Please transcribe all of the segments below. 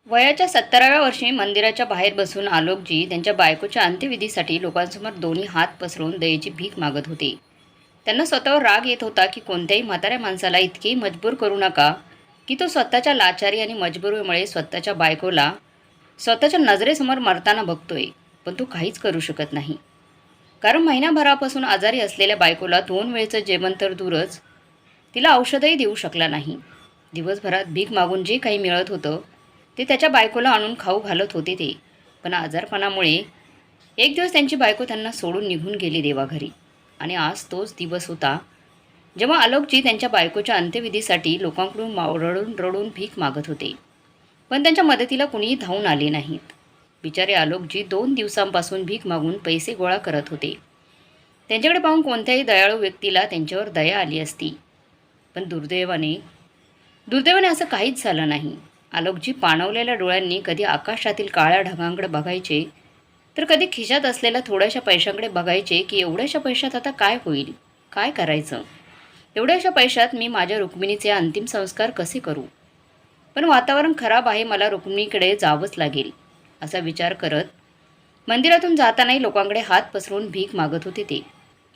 वयाच्या 70व्या वर्षी मंदिराच्या बाहेर बसून आलोकजी त्यांच्या बायकोच्या अंत्यविधीसाठी लोकांसमोर दोन्ही हात पसरून दयेची भीक मागत होते. त्यांना स्वतःवर राग येत होता की कोणत्याही म्हाताऱ्या माणसाला इतके मजबूर करू नका की तो स्वतःच्या लाचारी आणि मजबुरीमुळे स्वतःच्या बायकोला स्वतःच्या नजरेसमोर मरताना बघतोय, पण तो काहीच करू शकत नाही. कारण महिनाभरापासून आजारी असलेल्या बायकोला 2 वेळचं जेवण तर दूरच, तिला औषधही देऊ शकला नाही. दिवसभरात भीक मागून जे काही मिळत होतं ते त्याच्या बायकोला आणून खाऊ घालत होते ते. पण आजारपणामुळे एक दिवस त्यांची बायको त्यांना सोडून निघून गेली देवाघरी. आणि आज तोच दिवस होता जेव्हा आलोकजी त्यांच्या बायकोच्या अंत्यविधीसाठी लोकांकडून रडून रडून भीक मागत होते. पण त्यांच्या मदतीला कुणीही धावून आले नाहीत. बिचारे आलोकजी 2 दिवसांपासून भीक मागून पैसे गोळा करत होते. त्यांच्याकडे पाहून कोणत्याही दयाळू व्यक्तीला त्यांच्यावर दया आली असती. पण दुर्दैवाने असं काहीच झालं नाही. आलोकजी पाणवलेल्या डोळ्यांनी कधी आकाशातील काळ्या ढगांकडे बघायचे, तर कधी खिशात असलेल्या थोड्याशा पैशांकडे बघायचे की एवढ्याशा पैशात आता काय होईल, काय करायचं, एवढ्याशा पैशात मी माझ्या रुक्मिणीचे अंतिम संस्कार कसे करू. पण वातावरण खराब आहे, मला रुक्मिणीकडे जावंच लागेल असा विचार करत मंदिरातून जातानाही लोकांकडे हात पसरून भीक मागत होते ते.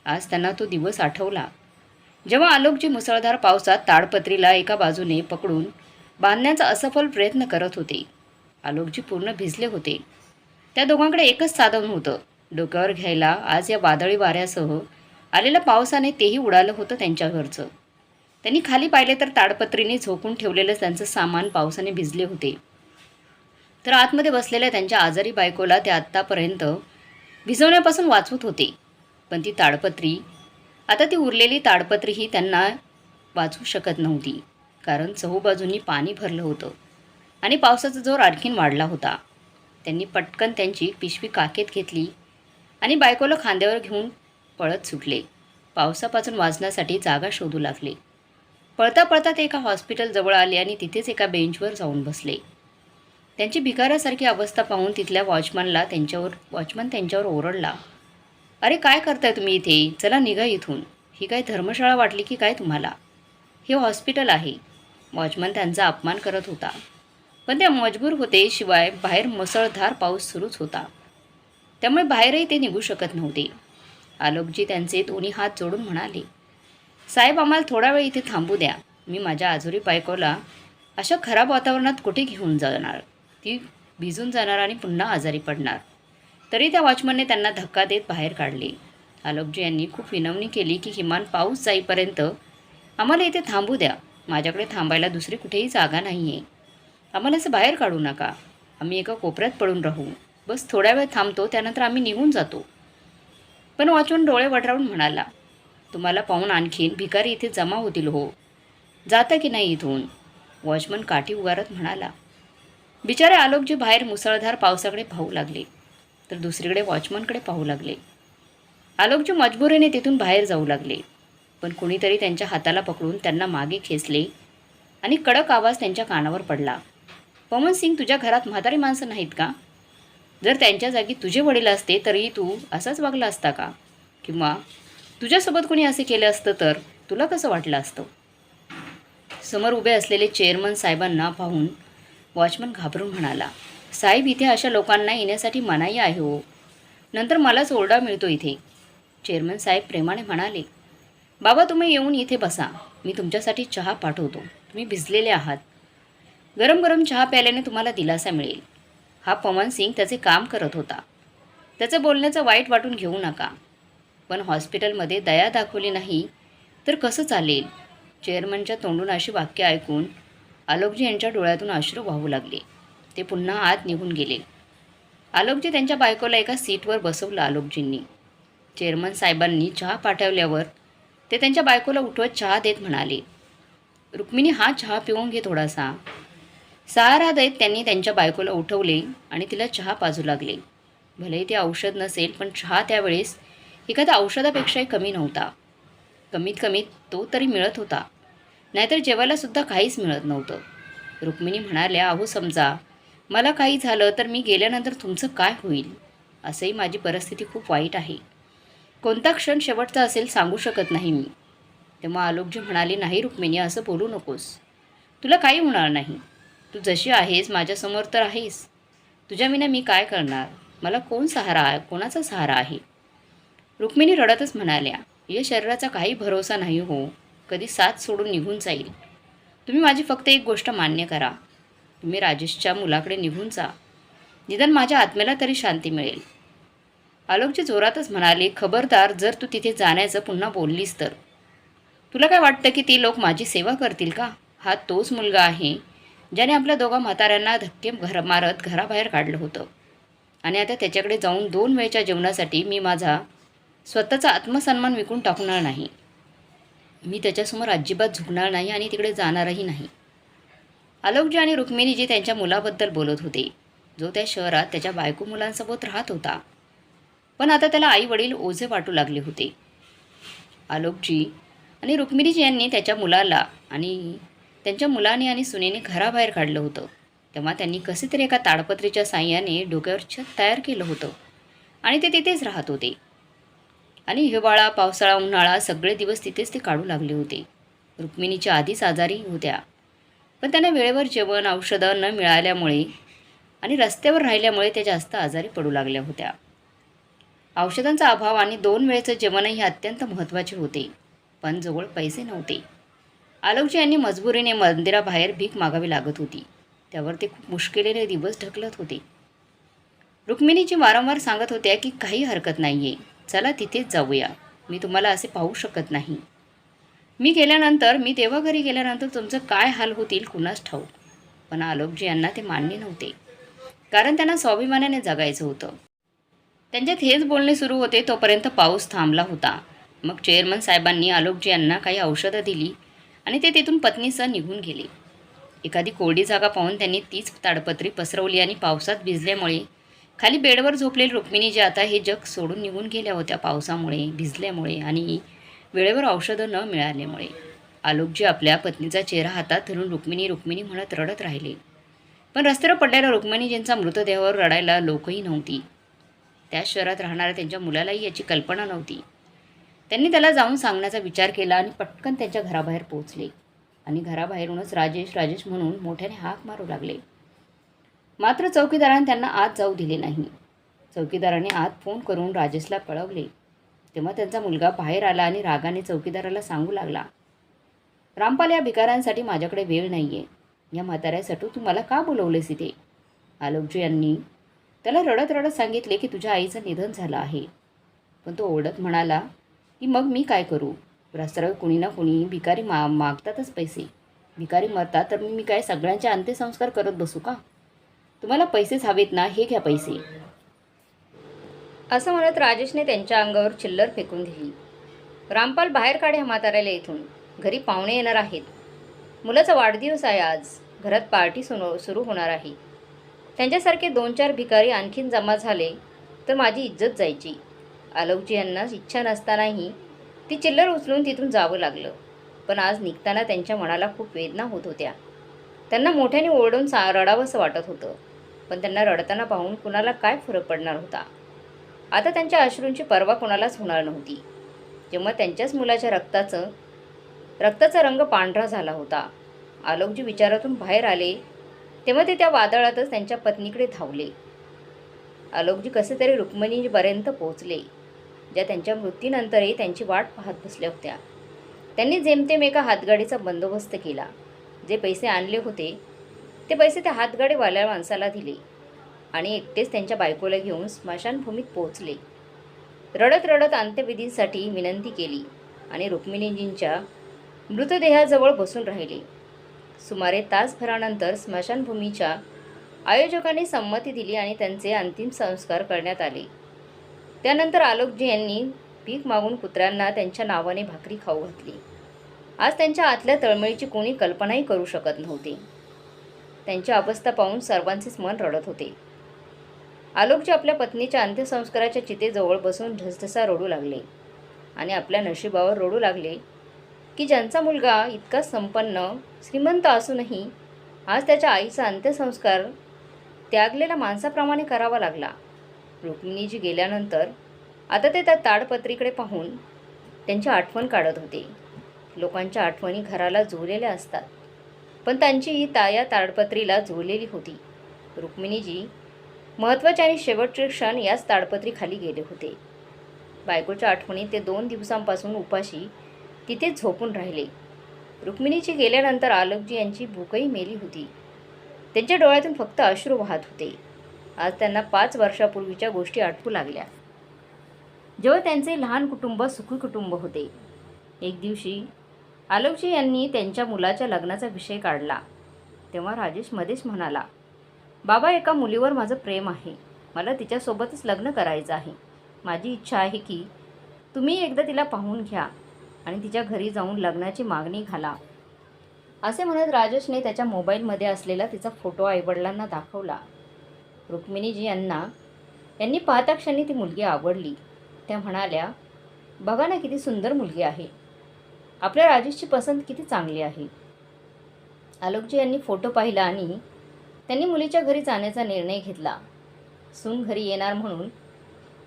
आज त्यांना तो दिवस आठवला जेव्हा आलोकजी मुसळधार पावसात ताडपत्रीला एका बाजूने पकडून बांधण्याचा असफल प्रयत्न करत होते. आलोकजी पूर्ण भिजले होते. त्या दोघांकडे एकच साधन होतं, डोक्यावर घ्यायला आज या वादळी वाऱ्यासह आलेल्या पावसाने तेही उडालं होतं त्यांच्यावरचं. त्यांनी खाली पाहिले तर ताडपत्रीने झोकून ठेवलेलं त्यांचं सामान पावसाने भिजले होते. तर आतमध्ये बसलेल्या त्यांच्या आजारी बायकोला ते आत्तापर्यंत भिजवण्यापासून वाचवत होते. पण ती ताडपत्री, आता ती उरलेली ताडपत्रीही त्यांना वाचवू शकत नव्हती. कारण चहूबाजूंनी पाणी भरलं होतं आणि पावसाचा जोर आणखीन वाढला होता. त्यांनी पटकन त्यांची पिशवी काखेत घेतली आणि बायकोला खांद्यावर घेऊन पळत सुटले. पावसापासून वाचण्यासाठी जागा शोधू लागले. पळता पळता ते एका हॉस्पिटलजवळ आले आणि तिथेच एका बेंचवर जाऊन बसले. त्यांची भिकाऱ्यासारखी अवस्था पाहून तिथल्या वॉचमन त्यांच्यावर ओरडला, अरे काय करताय तुम्ही इथे, चला निघा इथून. ही काय धर्मशाळा वाटली की काय तुम्हाला? हे हॉस्पिटल आहे. वॉचमन त्यांचा अपमान करत होता, पण ते मजबूर होते. शिवाय बाहेर मुसळधार पाऊस सुरूच होता, त्यामुळे बाहेरही ते निघू शकत नव्हते. आलोकजी त्यांचे दोन्ही हात जोडून म्हणाले, साहेब आम्हाला थोडा वेळ इथे थांबू द्या. मी माझ्या आजुरी बायकोला अशा खराब वातावरणात कुठे घेऊन जाणार, ती भिजून जाणार आणि पुन्हा आजारी पडणार. तरी त्या वॉचमनने त्यांना धक्का देत बाहेर काढले. आलोकजी यांनी खूप विनवणी केली की किमान पाऊस जाईपर्यंत आम्हाला इथे थांबू द्या. माझ्याकडे थांबायला दुसरी कुठेही जागा नाही आहे. आम्हाला असं बाहेर काढू नका. आम्ही एका कोपऱ्यात पडून राहू. बस थोड्या वेळ थांबतो, त्यानंतर आम्ही निघून जातो. पण वॉचमन डोळे वटरावून म्हणाला, तुम्हाला पाहून आणखीन भिकारी इथे जमा होतील हो. जाता की नाही इथून? वॉचमन काठी उगारत म्हणाला. बिचारे आलोकजी बाहेर मुसळधार पावसाकडे पाहू लागले, तर दुसरीकडे वॉचमनकडे पाहू लागले. आलोकजी मजबुरीने तिथून बाहेर जाऊ लागले. पण कुणीतरी त्यांच्या हाताला पकडून त्यांना मागे खेचले आणि कडक आवाज त्यांच्या कानावर पडला, पवन सिंग, तुझ्या घरात म्हातारी माणसं नाहीत का? जर त्यांच्या जागी तुझे वडील असते तरीही तू असाच वागला असता का? किंवा तुझ्यासोबत कोणी असे केलं असतं तर तुला कसं वाटलं असतं? समोर उभे असलेले चेअरमन साहेबांना पाहून वॉचमन घाबरून म्हणाला, साहेब, इथे अशा लोकांना येण्यासाठी मनाई आहे हो. नंतर मलाच ओरडा मिळतो इथे. चेअरमन साहेब प्रेमाने म्हणाले, बाबा तुम्ही येऊन इथे बसा. मी तुमच्यासाठी चहा पाठवतो. तुम्ही भिजलेले आहात. गरम गरम चहा प्यायल्याने तुम्हाला दिलासा मिळेल. हा पवन सिंग त्याचे काम करत होता. त्याचं बोलण्याचं वाईट वाटून घेऊ नका. पण हॉस्पिटलमध्ये दया दाखवली नाही तर कसं चालेल? चेअरमनच्या तोंडून अशी वाक्य ऐकून आलोकजी यांच्या डोळ्यातून अश्रू वाहू लागले. ते पुन्हा आत निघून गेले. आलोकजी त्यांच्या बायकोला एका सीटवर बसवलं. आलोकजींनी चेअरमन साहेबांनी चहा पाठवल्यावर ते त्यांच्या बायकोला उठवत चहा देत म्हणाले, रुक्मिणी, हा चहा पिऊन घे थोडासा. सहारा देत त्यांनी त्यांच्या बायकोला उठवले आणि तिला चहा पाजू लागले. भलेही ते औषध नसेल, पण चहा त्यावेळेस एखाद्या औषधापेक्षाही कमी नव्हता. कमीत कमी तो तरी मिळत होता, नाहीतर जेवायलासुद्धा काहीच मिळत नव्हतं. रुक्मिणी म्हणाल्या, अहो समजा मला काही झालं तर मी गेल्यानंतर तुमचं काय होईल? असंही माझी परिस्थिती खूप वाईट आहे. कोणता क्षण शेवटचा असेल सांगू शकत नाही मी. तेव्हा आलोकजी म्हणाले, नाही रुक्मिणी, असं बोलू नकोस. तुला काही होणार नाही. तू जशी आहेस माझ्यासमोर तर आहेस. तुझ्याविना मी काय करणार? मला कोणाचा सहारा आहे? रुक्मिणी रडतच म्हणाल्या, या शरीराचा काही भरोसा नाही हो. कधी साथ सोडून निघून जाईल. तुम्ही माझी फक्त एक गोष्ट मान्य करा. तुम्ही राजेशच्या मुलाकडे निघून जा. निदान माझ्या आत्म्याला तरी शांती मिळेल. आलोकजी जोरातच म्हणाले, खबरदार जर तू तिथे जाण्याचं पुन्हा बोललीस तर. तुला काय वाटतं की ती लोक माझी सेवा करतील का? हा तोच मुलगा आहे ज्याने आपल्या दोघा म्हाताऱ्यांना धक्के मारत घराबाहेर काढलं होतं. आणि आता त्याच्याकडे जाऊन 2 वेळच्या जेवणासाठी मी माझा स्वतःचा आत्मसन्मान विकून टाकणार नाही. मी त्याच्यासमोर अजिबात झुकणार नाही आणि तिकडे जाणारही नाही. आलोकजी आणि रुक्मिणीजी त्यांच्या मुलाबद्दल बोलत होते, जो त्या शहरात त्याच्या बायको मुलांसोबत राहत होता. पण आता त्याला आई वडील ओझे वाटू लागले होते. आलोकजी आणि रुक्मिणीजी यांनी त्याच्या मुलाला आणि त्यांच्या मुलाने आणि सुनेने घराबाहेर काढलं होतं. तेव्हा त्यांनी कसे तरी एका ताडपत्रीच्या साह्याने डोक्यावर छत तयार केलं होतं आणि ते तिथेच राहत होते. आणि हिवाळा, पावसाळा, उन्हाळा सगळे दिवस तिथेच ते काढू लागले होते. रुक्मिणीच्या आधीच आजारी होत्या, पण त्यांना वेळेवर जेवण औषधं न मिळाल्यामुळे आणि रस्त्यावर राहिल्यामुळे त्या जास्त आजारी पडू लागल्या होत्या. औषधांचा अभाव आणि 2 वेळेचं जेवणही अत्यंत महत्त्वाचे होते, पण जवळ पैसे नव्हते. आलोकजी यांनी मजबुरीने मंदिराबाहेर भीक मागावी लागत होती. त्यावर ते खूप मुश्किलीने दिवस ढकलत होते. रुक्मिणीजी वारंवार सांगत होत्या की काही हरकत नाही आहे, चला तिथेच जाऊया. मी तुम्हाला असे पाहू शकत नाही. मी तेव्हा घरी गेल्यानंतर तुमचं काय हाल होतील कुणास ठाऊक. पण आलोकजी यांना ते मान्य नव्हते, कारण त्यांना स्वाभिमानाने जगायचं होतं. त्यांच्यात हेच बोलणे सुरू होते तोपर्यंत पाऊस थांबला होता. मग चेअरमन साहेबांनी आलोकजी यांना काही औषधं दिली आणि ते तिथून पत्नीसह निघून गेले. एखादी कोरडी जागा पाहून त्यांनी तीच ताडपत्री पसरवली आणि पावसात भिजल्यामुळे खाली बेडवर झोपलेली रुक्मिणी आता हे जग सोडून निघून गेल्या होत्या. पावसामुळे, भिजल्यामुळे आणि वेळेवर औषधं न मिळाल्यामुळे. आलोकजी आपल्या पत्नीचा चेहरा हातात धरून रुक्मिणी रुक्मिणी म्हणत रडत राहिले. पण रस्त्यावर पडलेल्या रुक्मिणीजींचा मृतदेहावर रडायला लोकही नव्हती. त्या शहरात राहणाऱ्या त्यांच्या मुलालाही याची कल्पना नव्हती. त्यांनी त्याला जाऊन सांगण्याचा विचार केला आणि पटकन त्यांच्या घराबाहेर पोहोचले आणि घराबाहेरूनच राजेश राजेश म्हणून मोठ्याने हाक मारू लागले. मात्र चौकीदाराने त्यांना आत जाऊ दिले नाही. चौकीदाराने आत फोन करून राजेशला कळवले. तेव्हा त्यांचा मुलगा बाहेर आला आणि रागाने चौकीदाराला सांगू लागला, रामपाल, या भिकाऱ्यांसाठी माझ्याकडे वेळ नाही आहे. या म्हाताऱ्यासाठी तू मला का बोलवलेस इथे? आलोकजी यांनी त्याला रडत रडत सांगितले की तुझ्या आईचं निधन झालं आहे. पण तो ओरडत म्हणाला की मग मी काय करू? रस्त्यावर कुणी ना कुणी भिकारी मागतातच पैसे. भिकारी मरतात तर मी काय सगळ्यांचे अंत्यसंस्कार करत बसू का? तुम्हाला पैसेच हवेत ना, हे घ्या पैसे. असं म्हणत राजेशने त्यांच्या अंगावर चिल्लर फेकून दिली. रामपाल, बाहेर काढ ह्या म्हाताऱ्याला इथून. घरी पाहुणे येणार आहेत. मुलाचा वाढदिवस आहे आज. घरात पार्टी सुरू होणार आहे. त्यांच्यासारखे 2-4 भिकारी आणखीन जमा झाले तर माझी इज्जत जायची. आलोकजी यांना इच्छा नसतानाही ती चिल्लर उचलून तिथून जावं लागलं. पण आज निघताना त्यांच्या मनाला खूप वेदना होत होत्या. त्यांना मोठ्याने ओरडून रडावंसं वाटत होतं. पण त्यांना रडताना पाहून कुणाला काय फरक पडणार होता? आता त्यांच्या अश्रूंची पर्वा कुणालाच होणार नव्हती. जेव्हा त्यांच्याच मुलाच्या रक्ताचा रंग पांढरा झाला होता. आलोकजी विचारातून बाहेर आले तेव्हा ते त्या वादळातच त्यांच्या पत्नीकडे धावले. आलोकजी कसे तरी रुक्मिणीपर्यंत पोहोचले, ज्या त्यांच्या मृत्यूनंतरही त्यांची वाट पाहत बसल्या होत्या. त्यांनी जेमतेम एका हातगाडीचा बंदोबस्त केला. जे पैसे आणले होते ते पैसे त्या हातगाडीवाल्या माणसाला दिले आणि एकटेच त्यांच्या बायकोला घेऊन स्मशानभूमीत पोहोचले. रडत रडत अंत्यविधीसाठी विनंती केली आणि रुक्मिणीजींच्या मृतदेहाजवळ बसून राहिले. सुमारे तासभरानंतर स्मशानभूमीच्या आयोजकांनी संमती दिली आणि त्यांचे अंतिम संस्कार करण्यात आले. त्यानंतर आलोकजी यांनी भीक मागून कुत्र्यांना त्यांच्या नावाने भाकरी खाऊ घातली. आज त्यांच्या आतल्या तळमळीची कोणी कल्पनाही करू शकत नव्हती. त्यांची अवस्था पाहून सर्वांचेच मन रडत होते. आलोकजी आपल्या पत्नीच्या अंत्यसंस्काराच्या चितेजवळ बसून ढसढसा रडू लागले आणि आपल्या नशिबावर रडू लागले की ज्यांचा मुलगा इतका संपन्न, श्रीमंत असूनही आज त्याच्या आईचा अंत्यसंस्कार त्यागलेल्या माणसाप्रमाणे करावा लागला. रुक्मिणीजी गेल्यानंतर आता ते त्या ताडपत्रीकडे पाहून त्यांची आठवण काढत होते. लोकांच्या आठवणी घराला जुळलेल्या असतात. पण त्यांची ही ताया ताडपत्रीला जुळलेली होती. रुक्मिणीजी महत्त्वाचे आणि शेवटचे क्षण याच ताडपत्रीखाली गेले होते. बायकोच्या आठवणीत ते 2 दिवसांपासून उपाशी तिथेच झोपून राहिले. रुक्मिणीची गेल्यानंतर आलोकजी यांची भूकही मेली होती. त्यांच्या डोळ्यातून फक्त अश्रू वाहत होते. आज त्यांना 5 वर्षापूर्वीच्या गोष्टी आठवू लागल्या, जेव्हा त्यांचे लहान कुटुंब सुखी कुटुंब होते. एक दिवशी आलोकजी यांनी त्यांच्या मुलाच्या लग्नाचा विषय काढला. तेव्हा राजेश मध्येच म्हणाला, बाबा, एका मुलीवर माझं प्रेम आहे. मला तिच्यासोबतच लग्न करायचं आहे. माझी इच्छा आहे की तुम्ही एकदा तिला पाहून घ्या आणि तिच्या घरी जाऊन लग्नाची मागणी घाला. असे म्हणत राजेशने त्याच्या मोबाईलमध्ये असलेला तिचा फोटो आईवडिलांना दाखवला. रुक्मिणीजी यांनी पाहता क्षणी ती मुलगी आवडली. त्या म्हणाल्या, बघा ना, किती सुंदर मुलगी आहे. आपल्या राजेशची पसंत किती चांगली आहे. आलोकजी यांनी फोटो पाहिला आणि त्यांनी मुलीच्या घरी जाण्याचा निर्णय घेतला. सून घरी येणार म्हणून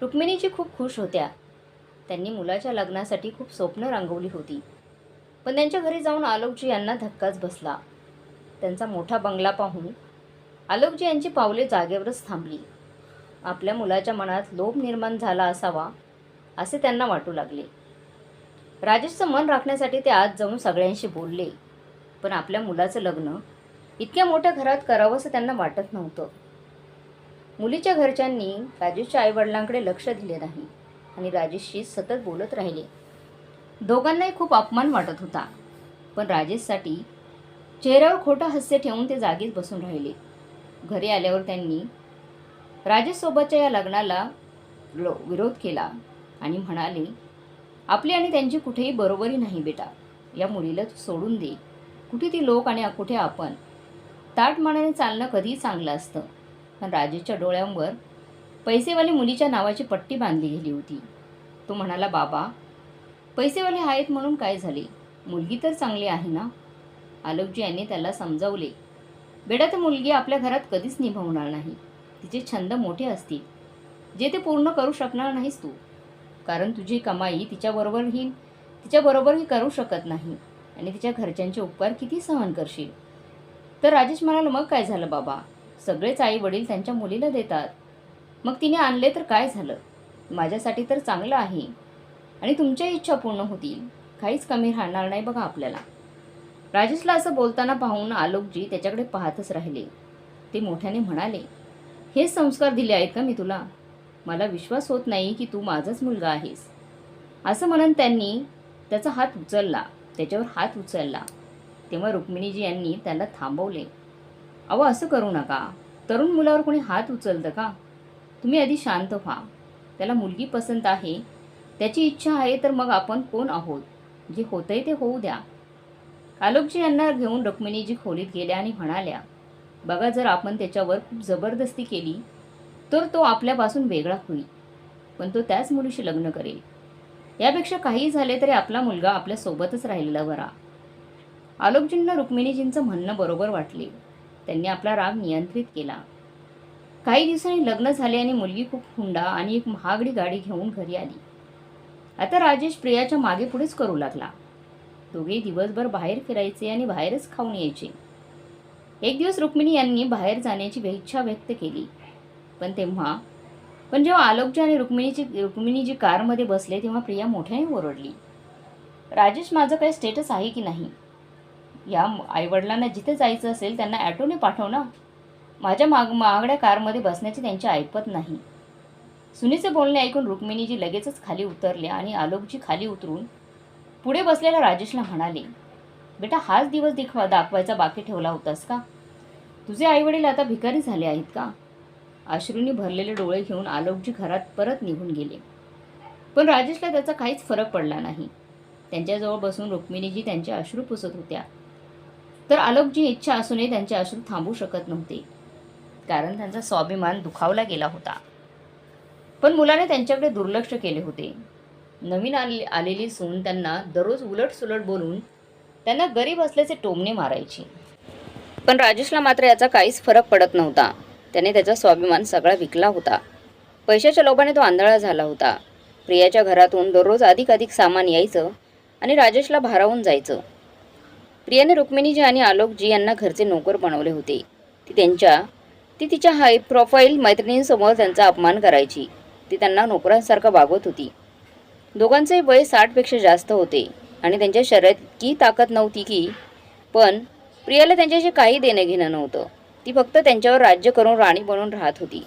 रुक्मिणीजी खूप खुश होत्या. त्यांनी मुलाच्या लग्नासाठी खूप स्वप्न रंगवली होती. पण त्यांच्या घरी जाऊन आलोकजी यांना धक्काच बसला. त्यांचा मोठा बंगला पाहून आलोकजी यांची पावले जागेवरच थांबली. आपल्या मुलाच्या मनात लोभ निर्माण झाला असावा असे त्यांना वाटू लागले. राजेशचं मन राखण्यासाठी ते आज जाऊन सगळ्यांशी बोलले. पण आपल्या मुलाचं लग्न इतक्या मोठ्या घरात करावंसं त्यांना वाटत नव्हतं. मुलीच्या घरच्यांनी राजेशच्या आईवडिलांकडे लक्ष दिले नाही आणि राजेशशी सतत बोलत राहिले. दोघांनाही खूप अपमान वाटत होता. पण राजेशसाठी चेहऱ्यावर खोटं हास्य ठेवून ते जागीच बसून राहिले. घरी आल्यावर त्यांनी राजेशसोबतच्या या लग्नाला विरोध केला आणि म्हणाले, आपली आणि त्यांची कुठेही बरोबरी नाही बेटा. या मुलीला तू सोडून दे. कुठे ती लोक आणि कुठे आपण. ताटमानाने चालणं कधीही चांगलं असतं. पण राजेशच्या डोळ्यांवर पैसेवाली मुलीच्या नावाची पट्टी बांधली गेली होती. तो म्हणाला, बाबा, पैसेवाले आहेत म्हणून काय झाले? मुलगी तर चांगली आहे ना. आलोकजी यांनी त्याला समजावले, बेटा, ती मुलगी आपल्या घरात कधीच निभावणार नाही. तिचे छंद मोठे असतील जे ते पूर्ण करू शकणार नाहीस तू. कारण तुझी कमाई तिच्याबरोबरही करू शकत नाही आणि तिच्या घरच्यांचे उपकार किती सहन करशील. तर राजेश म्हणाला, मग काय झालं बाबा? सगळेच आई वडील त्यांच्या मुलीला देतात. मग तिने आणले तर काय झालं? माझ्यासाठी तर चांगलं आहे आणि तुमच्या इच्छा पूर्ण होतील. काहीच कमी राहणार नाही बघा आपल्याला. राजेशला असं बोलताना पाहून आलोकजी त्याच्याकडे पाहतच राहिले. ते मोठ्याने म्हणाले, हेच संस्कार दिले आहेत का मी तुला? मला विश्वास होत नाही की तू माझाच मुलगा आहेस. असं म्हणून त्यांनी त्याच्यावर हात उचलला. तेव्हा रुक्मिणीजी यांनी त्याला थांबवले. अहो, असं करू नका. तरुण मुलावर कोणी हात उचलतं का? तुम्ही आधी शांत व्हा. त्याला मुलगी पसंत आहे, त्याची इच्छा आहे, तर मग आपण कोण आहोत? जे होतंय ते होऊ द्या. आलोकजी यांना घेऊन रुक्मिणीजी खोलीत गेल्या आणि म्हणाल्या, बघा, जर आपण त्याच्यावर खूप जबरदस्ती केली तर तो आपल्यापासून वेगळा होईल. पण तो त्याच मुलीशी लग्न करेल. यापेक्षा काहीही झाले तरी आपला मुलगा आपल्यासोबतच राहिलेला बरा. आलोकजींना रुक्मिणीजींचं म्हणणं बरोबर वाटले. त्यांनी आपला राग नियंत्रित केला. काही दिवसांनी लग्न झाले आणि मुलगी खूप हुंडा आणि एक महागडी गाडी घेऊन घरी आली. आता राजेश प्रियाच्या मागे पुढेच करू लागला. दोघे दिवसभर बाहेर फिरायचे आणि बाहेरच खाऊन यायचे. एक दिवस रुक्मिणी यांनी बाहेर जाण्याची इच्छा व्यक्त केली. पण जेव्हा आलोकजी आणि रुक्मिणीजी कारमध्ये बसले तेव्हा प्रिया मोठ्याने ओरडली, राजेश, माझं काही स्टेटस आहे की नाही? या आईवडिलांना जिथे जायचं असेल त्यांना ॲटोने पाठव ना. माझ्या महागड्या कारमध्ये बसण्याची त्यांची ऐपत नाही. सुनीचे बोलणे ऐकून रुक्मिणीजी लगेचच खाली उतरल्या आणि आलोकजी खाली उतरून पुढे बसलेल्या राजेशला म्हणाले, बेटा, हाच दिवस दाखवायचा बाकी ठेवला होतास का? तुझे आईवडील आता भिकारी झाले आहेत का? अश्रूंनी भरलेले डोळे घेऊन आलोकजी घरात परत निघून गेले. पण राजेशला त्याचा काहीच फरक पडला नाही. त्यांच्याजवळ बसून रुक्मिणीजी त्यांचे अश्रू पुसत होत्या. तर आलोकजी इच्छा असूनही त्यांचे अश्रू थांबू शकत नव्हते, कारण त्यांचा स्वाभिमान दुखावला गेला होता. पण मुलाने त्यांच्याकडे दुर्लक्ष केले होते. नवीन आलेली सून त्यांना दररोज उलटसुलट बोलून त्यांना गरीब असल्याचे टोमणे मारायची. पण राजेशला मात्र याचा काहीच फरक पडत नव्हता. त्याने त्याचा स्वाभिमान सगळा विकला होता. पैशाच्या लोभाने तो आंधळा झाला होता. प्रियाच्या घरातून दररोज अधिक सामान यायचं आणि राजेशला भारावून जायचं. प्रियाने रुक्मिणीजी आणि आलोकजी यांना घरचे नोकर बनवले होते. ती तिच्या हाय प्रोफाईल मैत्रिणींसमोर त्यांचा अपमान करायची. ती त्यांना नोकरांसारखं वागवत होती. दोघांचे वय 60पेक्षा जास्त होते आणि त्यांच्या शरीरात इतकी ताकद नव्हती की, पण प्रियाला त्यांच्याशी काही देणं घेणं नव्हतं. ती फक्त त्यांच्यावर राज्य करून राणी बनून राहत होती.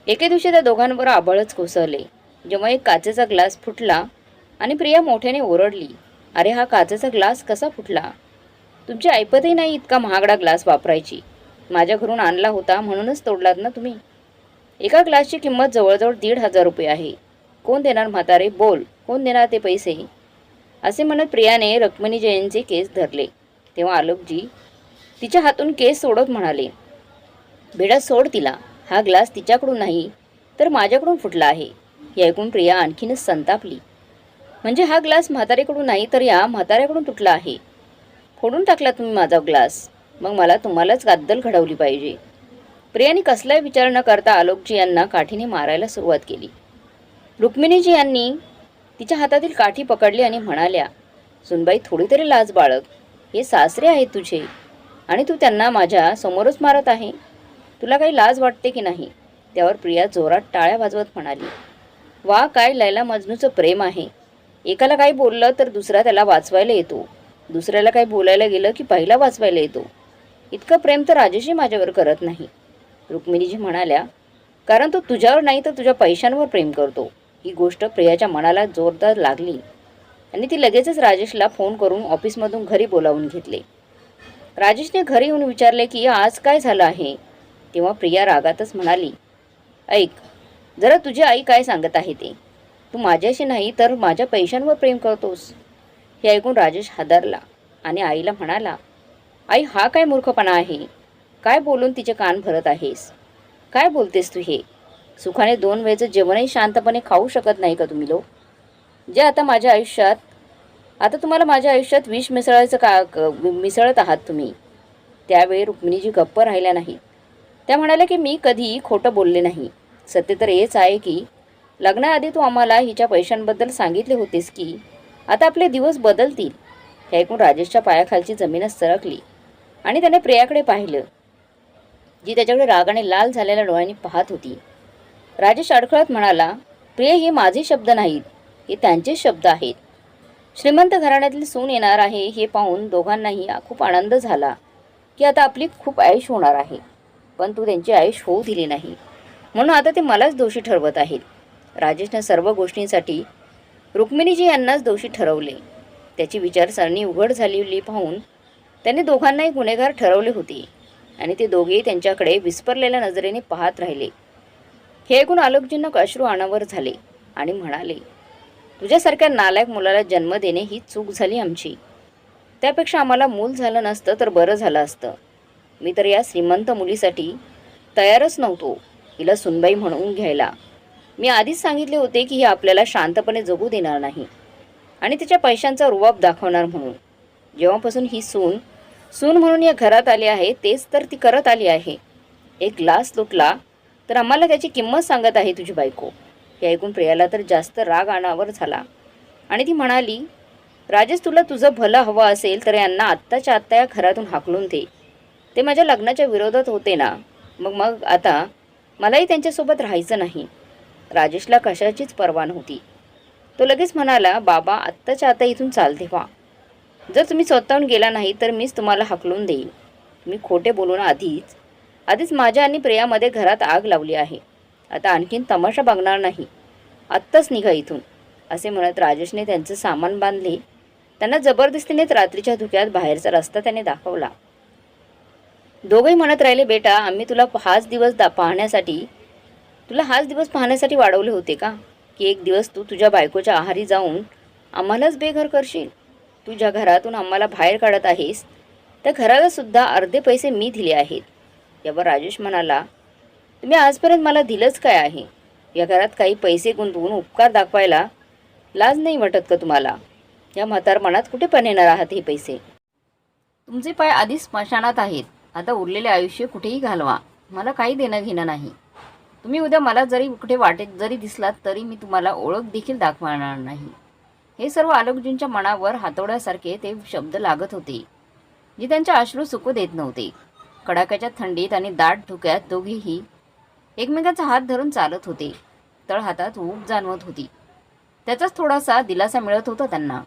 एके दिवशी त्या दोघांवर आभाळच कोसळले, जेव्हा एक काचेचा ग्लास फुटला आणि प्रिया मोठ्याने ओरडली, "अरे, हा काचेचा ग्लास कसा फुटला? तुमची ऐपतही नाही इतका महागडा ग्लास वापरायची. माझ्या घरून आणला होता म्हणूनच तोडलात ना तुम्ही. एका ग्लासची किंमत जवळजवळ 1,500 रुपये आहे. कोण देणार म्हातारे? बोल, कोण देणार ते पैसे?" असे म्हणत प्रियाने रुक्मिणीजींचे केस धरले. तेव्हा आलोकजी तिच्या हातून केस सोडत म्हणाले, "बेटा, सोड तिला. हा ग्लास तिच्याकडून नाही तर माझ्याकडून फुटला आहे." हे ऐकून प्रिया आणखीनच संतापली. "म्हणजे हा ग्लास म्हातारीकडून नाही तर या म्हाताऱ्याकडून तुटला आहे? फोडून टाकला तुम्ही माझा ग्लास. मग मला तुम्हालाच गद्दल घडवली पाहिजे." प्रियाने कसलाही विचार न करता आलोकजी यांना काठीने मारायला सुरुवात केली. रुक्मिणीजी यांनी तिच्या हातातील काठी पकडली आणि म्हणाल्या, "सुनबाई, थोडी तरी लाज बाळग. हे सासरे आहेत तुझे आणि तू त्यांना माझ्या समोरच मारत आहे. तुला काही लाज वाटते की नाही?" त्यावर प्रिया जोरात टाळ्या वाजवत म्हणाली, "वा, काय लैला मजनूचं प्रेम आहे. एकाला काही बोललं तर दुसरा त्याला वाचवायला येतो. दुसऱ्याला काही बोलायला गेलं की पहिला वाचवायला येतो. इतकं प्रेम तर राजेशही माझ्यावर करत नाही." रुक्मिणीजी म्हणाल्या, "कारण तो तुझ्यावर नाही तर तुझ्या पैशांवर प्रेम करतो." ही गोष्ट प्रियाच्या मनाला जोरदार लागली आणि ती लगेचच राजेशला फोन करून ऑफिसमधून घरी बोलावून घेतले. राजेशने घरी येऊन विचारले की आज काय झालं आहे. तेव्हा प्रिया रागातच म्हणाली, "ऐक जरा, तुझी आई काय सांगत आहे ते. तू माझ्याशी नाही तर माझ्या पैशांवर प्रेम करतोस." हे ऐकून राजेश हादरला आणि आईला म्हणाला, "आई, हा काय मूर्खपणा आहे? काय बोलून तिचे कान भरत आहेस? काय बोलतेस तू हे? सुखाने 2 वेळचं जेवणही शांतपणे खाऊ शकत नाही का तुम्ही लोक? जे आता तुम्हाला माझ्या आयुष्यात विष मिसळत आहात तुम्ही." त्यावेळी रुक्मिणीजी गप्प राहिल्या नाहीत. त्या म्हणाल्या की मी कधी खोटं बोलले नाही. सत्य तर हेच आहे की लग्नाआधी तू आम्हाला हिच्या पैशांबद्दल सांगितले होतेस की आता आपले दिवस बदलतील. हे ऐकून राजेशच्या पायाखालची जमीनच सरकली आणि त्याने प्रियाकडे पाहिलं, जी त्याच्याकडे रागाने लाल झालेल्या डोळ्यांनी पाहत होती. राजेश अडखळत म्हणाला, "प्रिय, हे माझे शब्द नाहीत, हे त्यांचेच शब्द आहेत. श्रीमंत घराण्यातील सून येणार आहे हे पाहून दोघांनाही खूप आनंद झाला की आता आपली खूप ऐश होणार आहे. पण तू त्यांची ऐश होऊ दिली नाही म्हणून आता ते मलाच दोषी ठरवत आहेत." राजेशने सर्व गोष्टींसाठी रुक्मिणीजी यांनाच दोषी ठरवले. त्याची विचारसरणी उघड झालेली पाहून त्याने दोघांनाही गुन्हेगार ठरवले होते आणि ते दोघेही त्यांच्याकडे विस्परलेल्या नजरेने पाहत राहिले. हे ऐकून आलोकजींना अश्रू अनावर झाले आणि म्हणाले, "तुझ्यासारख्या नालायक मुलाला जन्म देणे ही चूक झाली आमची. त्यापेक्षा आम्हाला मूल झालं नसतं तर बरं झालं असतं. मी तर या श्रीमंत मुलीसाठी तयारच नव्हतो हिला सुनबाई म्हणून घ्यायला. मी आधीच सांगितले होते की ही आपल्याला शांतपणे जगू देणार नाही आणि तिच्या पैशांचा रुबाब दाखवणार म्हणून. जेव्हापासून ही सून म्हणून या घरात आली आहे तेच तर ती करत आली आहे. एक ग्लास लुटला तर आम्हाला त्याची किंमत सांगत आहे तुझी बायको." हे ऐकून प्रियाला तर जास्त राग अनावर झाला आणि ती म्हणाली, "राजेश, तुला तुझं भलं हवं असेल तर यांना आत्ताच्या आत्ता या घरातून हाकलून दे. ते माझ्या लग्नाच्या विरोधात होते ना, मग आता मलाही त्यांच्यासोबत राहायचं नाही." राजेशला कशाचीच पर्वा नव्हती. तो लगेच म्हणाला, "बाबा, आत्ताच्या आता इथून चालते व्हा. जर तुम्ही स्वतःहून गेला नाही तर मीच तुम्हाला हाकलून देईन. तुम्ही खोटे बोलून आधीच माझ्या आणि प्रियामध्ये घरात आग लावली आहे. आता आणखीन तमाशा बघणार नाही. आत्ताच निघा इथून." असे म्हणत राजेशने त्यांचं सामान बांधले. त्यांना जबरदस्तीने रात्रीच्या धुक्यात बाहेरचा रस्ता त्याने दाखवला. दोघंही म्हणत राहिले, "बेटा, आम्ही तुला हाच दिवस पाहण्यासाठी वाढवले होते का? की एक दिवस तू तुझ्या बायकोच्या आहारी जाऊन आम्हालाच बेघर करशील? तू ज्या घरातून आम्हाला बाहेर काढत आहेस त्या घराला सुद्धा अर्धे पैसे मी दिले आहेत." यावर राजेश म्हणाला, "तुम्ही आजपर्यंत मला दिलंच काय आहे? या घरात काही पैसे गुंतवून उपकार दाखवायला लाज नाही वाटत का तुम्हाला? या म्हातारपणात कुठे पण येणार आहात हे पैसे? तुमचे पाय आधीच स्मशानात आहेत. आता उरलेले आयुष्य कुठेही घालवा. मला काही देणं घेणं नाही. तुम्ही उद्या मला जरी कुठे वाटेत जरी दिसलात तरी मी तुम्हाला ओळख देखील दाखवणार नाही." हे सर्व आलोकजींच्या मनावर हातोड्यासारखे ते शब्द लागत होते. जे त्यांचे अश्रू सुकू देत नव्हते. कडाक्याच्या थंडीत आणि दाट धुक्यात दोघेही एकमेकांचा हात धरून चालत होते. तळहातात ऊब जाणवत होती. त्याचाच थोडासा दिलासा मिळत होता त्यांना.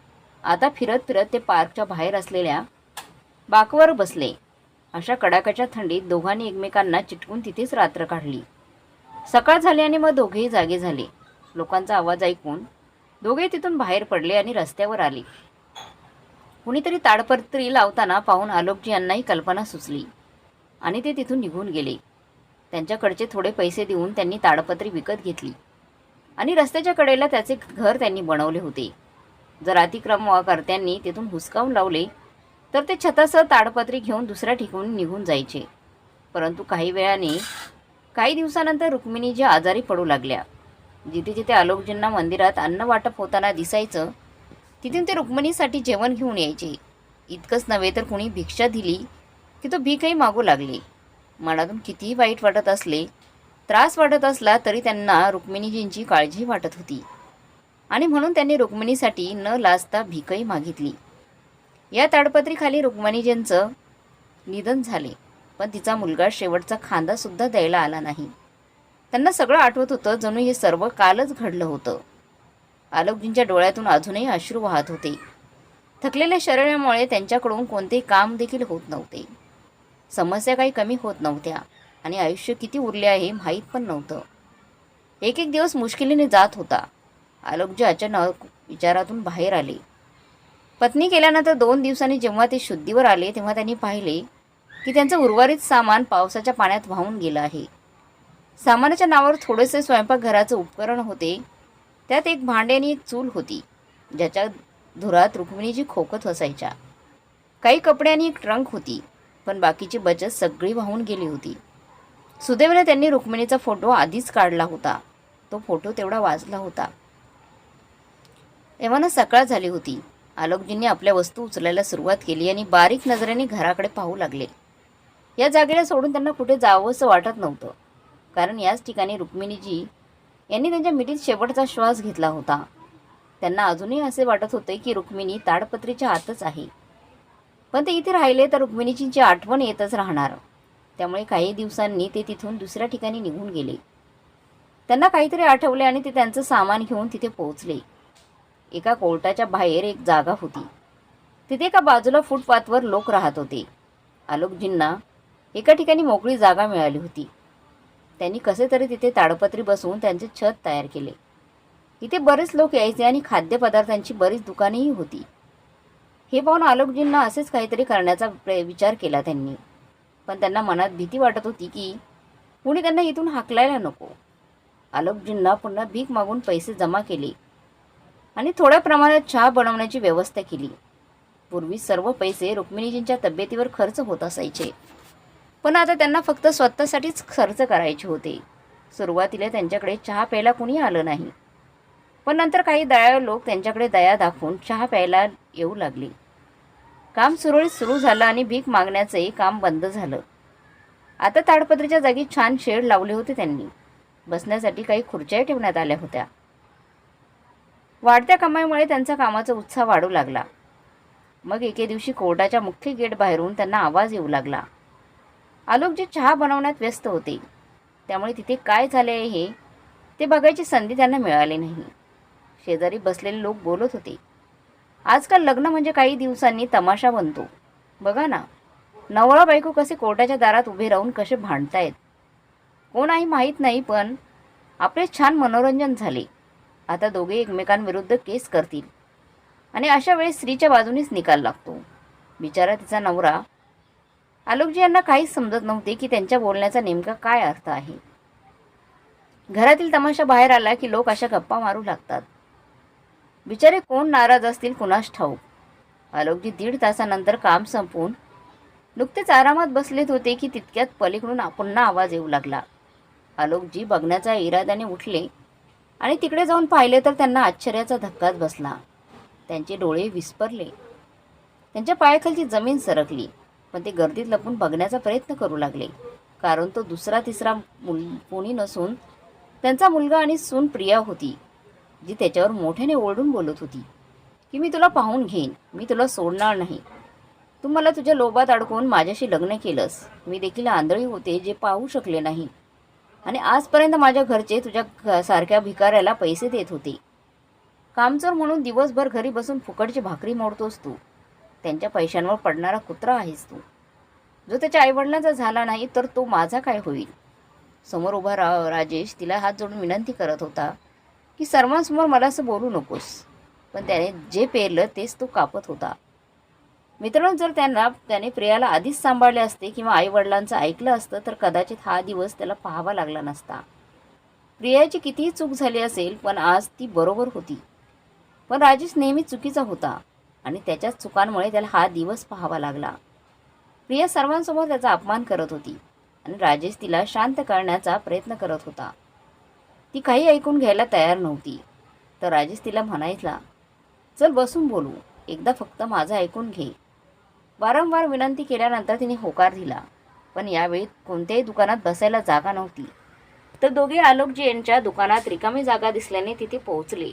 आता फिरत फिरत ते पार्कच्या बाहेर असलेल्या बाकवर बसले. अशा कडाक्याच्या थंडीत दोघांनी एकमेकांना चिटकून तिथेच रात्र काढली. सकाळ झाली आणि मग दोघेही जागे झाले. लोकांचा आवाज ऐकून दोघे तिथून बाहेर पडले आणि रस्त्यावर आले. कुणीतरी ताडपत्री लावताना पाहून आलोकजी यांनाही कल्पना सुचली आणि ते तिथून निघून गेले. त्यांच्याकडचे थोडे पैसे देऊन त्यांनी ताडपत्री विकत घेतली आणि रस्त्याच्या कडेला त्याचे घर त्यांनी बनवले होते. जर अतिक्रमणकर्त्यांनी तिथून हुसकावून लावले तर ते छतासह ताडपत्री घेऊन दुसऱ्या ठिकाणी निघून जायचे. परंतु काही दिवसानंतर रुक्मिणीजी आजारी पडू लागल्या. जिथे जिथे आलोकजींना मंदिरात अन्न वाटप होताना दिसायचं तिथून ते रुक्मिणीसाठी जेवण घेऊन यायचे. इतकंच नव्हे तर कुणी भिक्षा दिली की तो भीकही मागू लागले. मनातून कितीही वाईट वाटत असले, त्रास वाटत असला तरी त्यांना रुक्मिणीजींची काळजी वाटत होती आणि म्हणून त्यांनी रुक्मिणीसाठी न लाजता भीकही मागितली. या ताडपत्रीखाली रुक्मिणीजींचं निधन झाले, पण तिचा मुलगा शेवटचा खांदासुद्धा द्यायला आला नाही. त्यांना सगळं आठवत होतं, जणू हे सर्व कालच घडलं होतं. आलोकजींच्या डोळ्यातून अजूनही अश्रू वाहत होते. थकलेल्या शरीरामुळे त्यांच्याकडून कोणतेही काम देखील होत नव्हते. समस्या काही कमी होत नव्हत्या आणि आयुष्य किती उरले आहे माहीत पण नव्हतं. एक एक दिवस मुश्किलीने जात होता. आलोकजी अचानक विचारातून बाहेर आले. पत्नी गेल्यानंतर 2 दिवसांनी जेव्हा ते शुद्धीवर आले तेव्हा त्यांनी पाहिले की त्यांचं उर्वरित सामान पावसाच्या पाण्यात वाहून गेलं आहे. सामानाच्या नावावर थोडेसे स्वयंपाकघराचं उपकरण होते. त्यात एक भांडे आणि एक चूल होती, ज्याच्या धुरात रुक्मिणीजी खोकत असायच्या. काही कपडे आणि एक ट्रंक होती, पण बाकीची बचत सगळी वाहून गेली होती. सुदैवाने त्यांनी रुक्मिणीचा फोटो आधीच काढला होता. तो फोटो तेवढा वाचला होता. एव्हाना सकाळ झाली होती. आलोकजींनी आपल्या वस्तू उचलायला सुरुवात केली आणि बारीक नजरेने घराकडे पाहू लागले. या जागेला सोडून त्यांना कुठे जावंसं वाटत नव्हतं, कारण याच ठिकाणी रुक्मिणीजी यांनी त्यांच्या मिठीत शेवटचा श्वास घेतला होता. त्यांना अजूनही असे वाटत होते की रुक्मिणी ताडपत्रीच्या आतच आहे, पण ते इथे राहिले तर रुक्मिणीची आठवण येतच राहणार. त्यामुळे काही दिवसांनी ते तिथून दुसऱ्या ठिकाणी निघून गेले. त्यांना काहीतरी आठवले आणि ते त्यांचं सामान घेऊन तिथे पोहोचले. एका कोर्टाच्या बाहेर एक जागा होती. तिथे एका बाजूला फुटपाथवर लोक राहत होते. आलोकजींना एका ठिकाणी मोकळी जागा मिळाली होती. त्यांनी कसे तरी तिथे ताडपत्री बसवून त्यांचे छत तयार केले. इथे बरेच लोक यायचे आणि खाद्यपदार्थांची बरीच दुकानेही होती. हे पाहून आलोकजींना असेच काहीतरी करण्याचा विचार केला त्यांनी. पण त्यांना मनात भीती वाटत होती की कुणी त्यांना इथून हाकलायला नको. आलोकजींना पुन्हा भीक मागून पैसे जमा केले आणि थोड्या प्रमाणात चहा बनवण्याची व्यवस्था केली. पूर्वी सर्व पैसे रुक्मिणीजींच्या तब्येतीवर खर्च होत असायचे, पण आता त्यांना फक्त स्वतःसाठीच खर्च करायचे होते. सुरुवातीला त्यांच्याकडे चहा प्यायला कुणी आलं नाही, पण नंतर काही दयाळू लोक त्यांच्याकडे दया दाखवून चहा प्यायला येऊ लागले. काम सुरळीत सुरू झालं आणि भीक मागण्याचंही काम बंद झालं. आता ताडपत्रीच्या जागी छान शेड लावले होते त्यांनी. बसण्यासाठी काही खुर्च्याही ठेवण्यात आल्या होत्या. वाढत्या कमाईमुळे त्यांचा कामाचा उत्साह वाढू लागला. मग एके दिवशी कोर्टाच्या मुख्य गेट बाहेरून त्यांना आवाज येऊ लागला. आलोकजी चहा बनवण्यात व्यस्त होते, त्यामुळे तिथे काय झाले हे ते बघायची संधी त्यांना मिळाली नाही. शेजारी बसलेले लोक बोलत होते, आजकाल लग्न म्हणजे काही दिवसांनी तमाशा बनतो. बघा ना, नवरा बायको कसे कोर्टाच्या दारात उभे राहून कसे भांडतायत. कोण आहे माहीत नाही, पण आपले छान मनोरंजन झाले. आता दोघे एकमेकांविरुद्ध केस करतील आणि अशा वेळी स्त्रीच्या बाजूनेच निकाल लागतो. बिचारा तिचा नवरा. आलोकजी यांना काहीच समजत नव्हते की त्यांच्या बोलण्याचा नेमका काय अर्थ आहे. घरातील तमाशा बाहेर आला की लोक अशा गप्पा मारू लागतात. बिचारे कोण नाराज असतील कुणास ठाऊक. आलोकजी 1.5 तासानंतर काम संपवून नुकतेच आरामात बसलेत होते की तितक्यात पलीकडून पुन्हा आवाज येऊ लागला. आलोकजी बघण्याच्या इराद्याने उठले आणि तिकडे जाऊन पाहिले तर त्यांना आश्चर्याचा धक्काच बसला. त्यांचे डोळे विस्फरले. त्यांच्या पायाखालची जमीन सरकली, पण ते गर्दीत लपून बघण्याचा प्रयत्न करू लागले, कारण तो दुसरा तिसरा कोणी नसून त्यांचा मुलगा आणि सून प्रिया होती, जी त्याच्यावर मोठ्याने ओरडून बोलत होती की मी तुला पाहून घेईन, मी तुला सोडणार नाही. तू मला तुझ्या लोभात अडकवून माझ्याशी लग्न केलंस. मी देखील आंधळी होते जे पाहू शकले नाही. आणि आजपर्यंत माझ्या घरचे तुझ्या सारख्या भिकाऱ्याला पैसे देत होते. कामचोर म्हणून दिवसभर घरी बसून फुकटची भाकरी मोडतोस तू. त्यांच्या पैशांवर पडणारा कुत्रा आहेस तू. जो त्याच्या आईवडिलांचा झाला नाही तर तो माझा काय होईल. समोर उभा राजेश तिला हात जोडून विनंती करत होता की सर्वांसमोर मला असं बोलू नकोस. पण त्याने जे पेरलं तेच तो कापत होता. मित्रांनो, जर त्याने प्रियाला आधीच सांभाळले असते किंवा आईवडिलांचं ऐकलं असतं तर कदाचित हा दिवस त्याला पाहावा लागला नसता. प्रियाची कितीही चूक झाली असेल पण आज ती बरोबर होती. पण राजेश नेहमी चुकीचा होता आणि त्याच्याच चुकांमुळे त्याला हा दिवस पाहावा लागला. प्रिया सर्वांसमोर त्याचा अपमान करत होती आणि राजेश तिला शांत करण्याचा प्रयत्न करत होता. ती काही ऐकून घ्यायला तयार नव्हती. तर राजेश तिला म्हणायचा, चल बसून बोलू, एकदा फक्त माझं ऐकून घे. वारंवार विनंती केल्यानंतर तिने होकार दिला. पण यावेळी कोणत्याही दुकानात बसायला जागा नव्हती. तर दोघे आलोकजी यांच्या दुकानात रिकामी जागा दिसल्याने तिथे पोहोचले.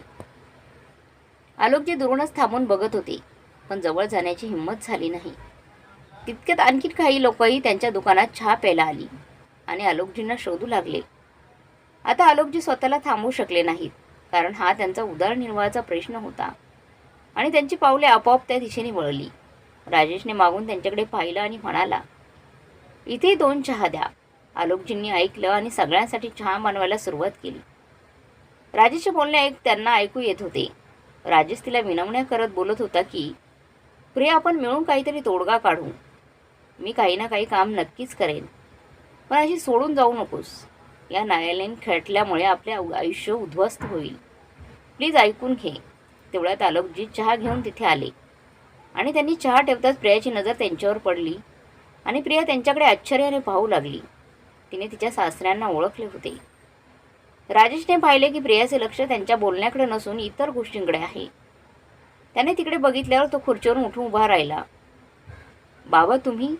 आलोकजी दुरूनच थांबून बघत होते पण जवळ जाण्याची हिंमत झाली नाही. तितक्यात आणखी काही लोकही त्यांच्या दुकानात चहा प्यायला आली आणि आलोकजींना शोधू लागले. आता आलोकजी स्वतःला थांबवू शकले नाहीत कारण हा त्यांचा उदरनिर्वाहाचा प्रश्न होता आणि त्यांची पावले आपोआप त्या दिशेने वळली. राजेशने मागून त्यांच्याकडे पाहिलं आणि म्हणाला, इथे 2 चहा द्या. आलोकजींनी ऐकलं आणि सगळ्यांसाठी चहा बनवायला सुरुवात केली. राजेशचे बोलणे त्यांना ऐकू येत होते. राजेश तिला विनवण्या करत बोलत होता की प्रिया, आपण मिळून काहीतरी तोडगा काढू. मी काही ना काही काम नक्कीच करेन, पण अशी सोडून जाऊ नकोस. या न्यायालयीन खटल्यामुळे आपले आयुष्य उद्ध्वस्त होईल. प्लीज ऐकून घे. तेवढ्यात आलोकजी चहा घेऊन तिथे आले आणि त्यांनी चहा ठेवताच प्रियाची नजर त्यांच्यावर पडली आणि प्रिया त्यांच्याकडे आश्चर्याने पाहू लागली. तिने तिच्या सासऱ्यांना ओळखले होते. राजेशने पाहिले की प्रियाचे लक्ष त्यांच्या बोलण्याकडे नसून इतर गोष्टींकडे आहे. त्याने तिकडे बघितल्यावर तो खुर्चीवरून उठून उभा राहिला. बाबा तुम्ही?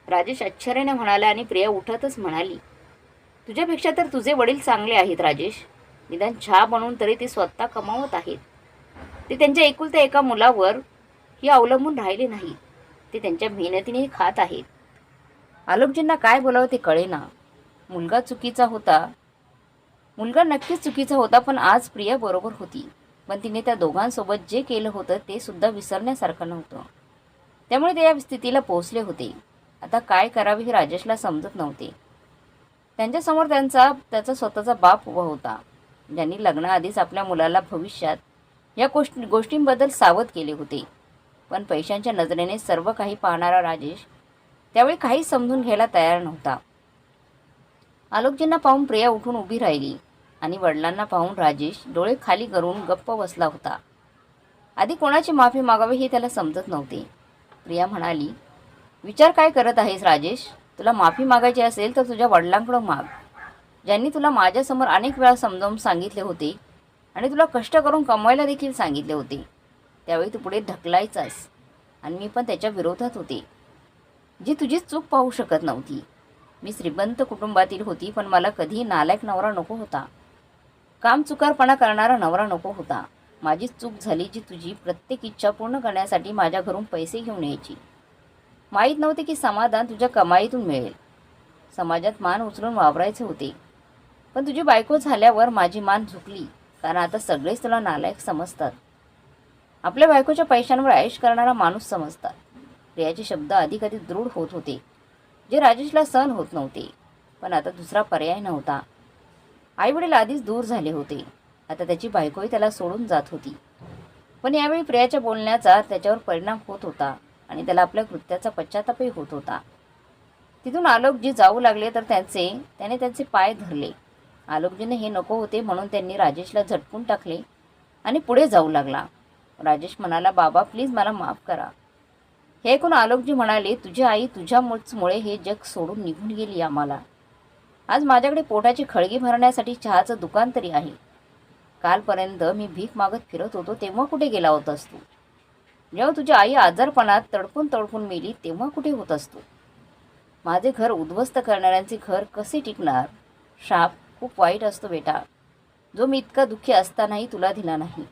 राजेश आश्चर्याने म्हणाला आणि प्रिया उठतच म्हणाली, तुझ्यापेक्षा तर तुझे वडील चांगले आहेत राजेश. निदान चहा बनवून तरी ते स्वतः कमावत आहेत. ते त्यांच्या एकुलत्या एका मुलावर ही अवलंबून राहिले नाही. ते त्यांच्या मेहनतीने खात आहेत. आलोकजींना काय बोलावं ते कळेना. मुलगा नक्कीच चुकीचा होता पण आज प्रिया बरोबर होती. पण तिने त्या दोघांसोबत जे केलं होतं ते सुद्धा विसरण्यासारखं नव्हतं. त्यामुळे ते या स्थितीला पोहोचले होते. आता काय करावे हे राजेशला समजत नव्हते. त्यांच्यासमोर त्याचा स्वतःचा बाप उभा होता, ज्यांनी लग्नाआधीच आपल्या मुलाला भविष्यात या गोष्टींबद्दल सावध केले होते. पण पैशांच्या नजरेने सर्व काही पाहणारा राजेश त्यावेळी काही समजून घ्यायला तयार नव्हता. आलोकजींना पाहून प्रिया उठून उभी राहिली आणि वडिलांना पाहून राजेश डोळे खाली करून गप्प बसला होता. आधी कोणाची माफी मागावी हे त्याला समजत नव्हते. प्रिया म्हणाली, विचार काय करत आहेस राजेश? तुला माफी मागायची असेल तर तुझ्या वडिलांकडून माग, ज्यांनी तुला माझ्यासमोर अनेक वेळा समजावून सांगितले होते आणि तुला कष्ट करून कमवायला देखील सांगितले होते. त्यावेळी तू पुढे ढकलायचास आणि मी पण त्याच्या विरोधात होते, जी तुझी चूक पाहू शकत नव्हती. मी श्रीमंत कुटुंबातील होती पण मला कधीही नालायक नवरा नको होता. कामचुकारपणा करणारा नवरा नको होता. माझी चूक झाली जी तुझी प्रत्येक इच्छा पूर्ण करण्यासाठी माझ्या घरून पैसे घेऊन यायची. माहीत नव्हते की समाधान तुझ्या कमाईतून मिळेल. समाजात मान उचलून वावरायचे होते. पण तुझी बायको झाल्यावर माझी मान झुकली कारण आता सगळेच तुला नालायक समजतात. आपल्या बायकोच्या पैशांवर ऐश करणारा माणूस समजतात. प्रियाचे शब्द अधिक दृढ होत होते, जे राजेशला सहन होत नव्हते. पण आता दुसरा पर्याय नव्हता. आईवडील आधीच दूर झाले होते. आता त्याची बायकोही त्याला सोडून जात होती. पण यावेळी प्रियाच्या बोलण्याचा त्याच्यावर परिणाम होत होता आणि त्याला आपल्या कृत्याचा पश्चातापही होत होता. तिथून आलोकजी जाऊ लागले तर त्याने त्यांचे पाय धरले. आलोकजीने हे नको होते म्हणून त्यांनी राजेशला झटकून टाकले आणि पुढे जाऊ लागला. राजेश म्हणाला, बाबा प्लीज मला माफ करा. हे ऐकून आलोकजी म्हणाले, तुझी आई तुझ्यामुळे हे जग सोडून निघून गेली आम्हाला. आज माझ्याकडे पोटाची खळगी भरण्यासाठी चहाचं दुकान तरी आहे. कालपर्यंत मी भीक मागत फिरत होतो तेव्हा कुठे गेला होतास तू? जेव्हा तुझी आई आजारपणात तडपून तडपून मेली तेव्हा कुठे होतास तू? माझे घर उद्ध्वस्त करणाऱ्यांचे घर कसे टिकणार? शाप खूप वाईट असतो बेटा, जो मी इतका दुःखी असतानाही तुला दिला नाही.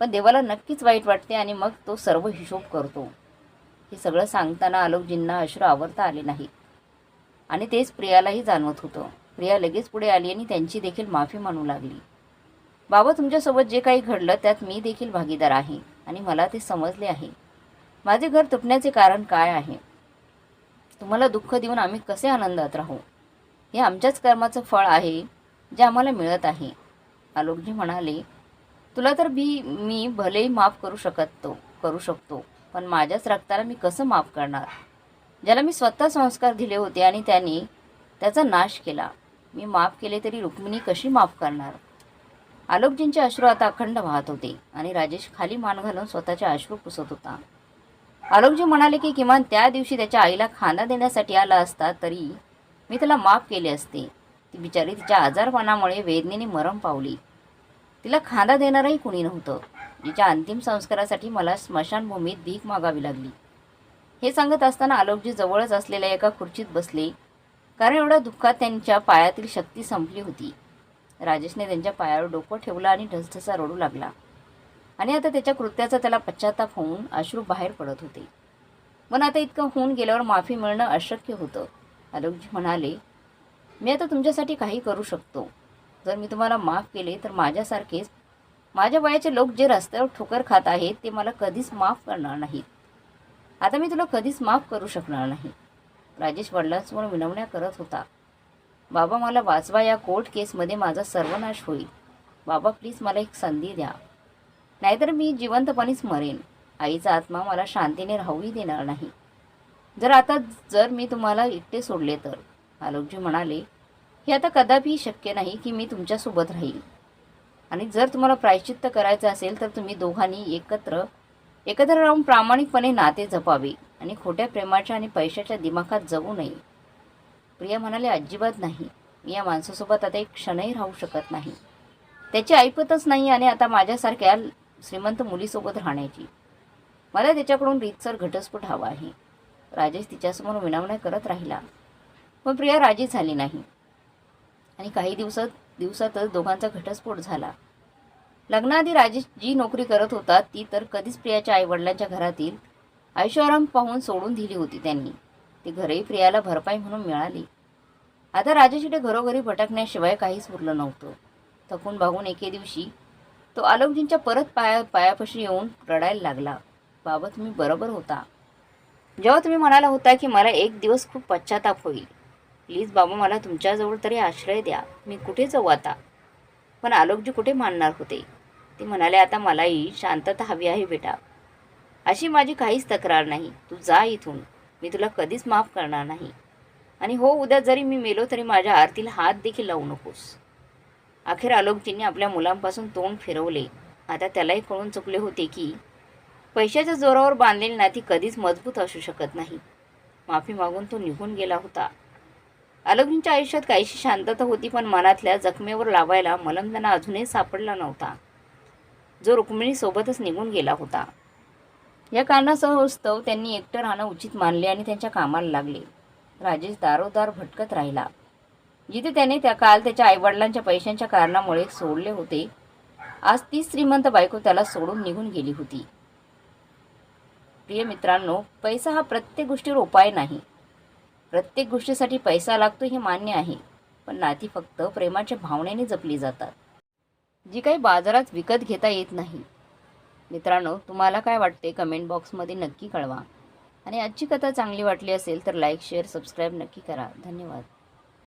पण देवाला नक्कीच वाईट वाटते आणि मग तो सर्व हिशोब करतो. हे सगळं सांगताना आलोकजींना अश्रू आवरता आले नाही आणि तेच प्रियालाही जाणवत होतं. प्रिया लगेच पुढे आली आणि त्यांची देखील माफी मानू लागली. बाबा, तुमच्यासोबत जे काही घडलं त्यात मी देखील भागीदार आहे आणि मला ते समजले आहे. माझे घर तुटण्याचे कारण काय आहे, तुम्हाला दुःख देऊन आम्ही कसे आनंदात राहू, हे आमच्याच कर्माचं फळ आहे जे आम्हाला मिळत आहे. आलोकजी म्हणाले, तुला तर मी भलेही माफ करू शकतो, पण माझ्याच रक्ताला मी कसं माफ करणार, ज्याला मी स्वतः संस्कार दिले होते आणि त्याने त्याचा नाश केला. मी माफ केले तरी रुक्मिणी कशी माफ करणार. आलोकजींचे अश्रू आता अखंड वाहत होते आणि राजेश खाली मान घालून स्वतःचे अश्रू पुसत होता. आलोकजी म्हणाले की किमान त्या दिवशी त्याच्या आईला खाना देण्यासाठी आला असता तरी मी त्याला माफ केले असते. ती बिचारी तिच्या आजारपणामुळे वेदनेने मरण पावली. तिला खांदा देणारही कुणी नव्हतं. जिच्या अंतिम संस्कारासाठी मला स्मशानभूमीत भीक मागावी लागली. हे सांगत असताना आलोकजी जवळच असलेल्या एका खुर्चीत बसले, कारण एवढ्या दुःखात त्यांच्या पायातील शक्ती संपली होती. राजेशने त्यांच्या पायावर डोकं ठेवलं आणि ढसढसा रडू लागला आणि आता त्याच्या कृत्याचा त्याला पश्चाताप होऊन अश्रू बाहेर पडत होते. पण आता इतकं होऊन गेल्यावर माफी मिळणं अशक्य होतं. आलोकजी म्हणाले, मी आता तुमच्यासाठी काही करू शकतो. जर मी तुम्हाला माफ केले तर माझ्यासारखेच माझ्या वयाचे लोक जे रस्त्यावर ठोकर खात आहेत ते मला कधीच माफ करणार नाहीत. आता मी तुला कधीच माफ करू शकणार नाही. राजेश वडिलांसमोर विनवण्या करत होता. बाबा, मला वाचवा, या कोर्ट केसमध्ये माझा सर्वनाश होईल. बाबा, प्लीज मला एक संधी द्या, नाहीतर मी जिवंतपणीच मरेन. आईचा आत्मा मला शांतीने राहूही देणार नाही. जर मी तुम्हाला एकटे सोडले तर. आलोकजी म्हणाले, हे आता कदापि शक्य नाही की मी तुमच्यासोबत राहील. आणि जर तुम्हाला प्रायश्चित्त करायचं असेल तर तुम्ही दोघांनी एकत्र राहून प्रामाणिकपणे नाते जपावे आणि खोट्या प्रेमाच्या आणि पैशाच्या दिमाखात जगू नये. प्रिया म्हणाले, अजिबात नाही. मी या माणसासोबत आता एक क्षणही राहू शकत नाही. त्याची ऐपतच नाही आणि आता माझ्यासारख्या श्रीमंत मुलीसोबत राहण्याची. मला त्याच्याकडून रीतसर घटस्फोट हवा आहे. राजेश तिच्यासमोर विनवण्या करत राहिला, पण प्रिया राजी झाली नाही आणि काही दिवसातच दोघांचा घटस्फोट झाला. लग्नाआधी राजेश जी नोकरी करत होता ती तर कधीच प्रियाच्या आईवडिलांच्या घरातील ऐशोआराम पाहून सोडून दिली होती त्यांनी. ती घरही प्रियाला भरपाई म्हणून मिळाली. आता राजेशकडे घरोघरी भटकण्याशिवाय काहीच उरलं नव्हतं. थकून भागून एके दिवशी तो आलोकजींच्या परत पायापाशी येऊन रडायला लागला. बाबा, तुम्ही बरोबर होता जेव्हा तुम्ही म्हणाला होता की मला एक दिवस खूप पश्चाताप होईल. प्लीज बाबा, मला तुमच्याजवळ तरी आश्रय द्या. मी कुठे जाऊ आता. पण आलोकजी कुठे मानणार होते. ते म्हणाले, आता मलाही शांतता हवी आहे बेटा. अशी माझी काहीच तक्रार नाही. तू जा इथून. मी तुला कधीच माफ करणार नाही. आणि हो, उद्या जरी मी मेलो तरी माझ्या आरतीला हात देखील लावू नकोस. अखेर आलोकजींनी आपल्या मुलांपासून तोंड फिरवले. आता त्यालाही कळून चुकले होते की पैशाच्या जोरावर बांधलेली नाती कधीच मजबूत असू शकत नाही. माफी मागून तो निघून गेला होता. आलोकजींच्या आयुष्यात काहीशी शांतता होती, पण मनातल्या जखमेवर लावायला मलम त्यांना अजूनही सापडला नव्हता, जो रुक्मिणीसोबतच निघून गेला होता. या कारणास्तव त्यांनी एकटं राहणं उचित मानले आणि त्यांच्या कामाला लागले. राजेश दारोदार भटकत राहिला. जिथे त्याने काल त्याच्या आईवडिलांच्या पैशांच्या कारणामुळे सोडले होते, आज ती श्रीमंत बायको त्याला सोडून निघून गेली होती. प्रिय मित्रांनो, पैसा हा प्रत्येक गोष्टीवर उपाय नाही. प्रत्येक गोष्टीसाठी पैसा लागतो हे मान्य आहे, पण नाती फक्त प्रेमाच्या भावनेने जपली जातात, जी काही बाजारात विकत घेता येत नाही. मित्रांनो, तुम्हाला काय वाटते कमेंट बॉक्समध्ये नक्की कळवा. आणि आजची कथा चांगली वाटली असेल तर लाईक, शेअर, सबस्क्राईब नक्की करा. धन्यवाद.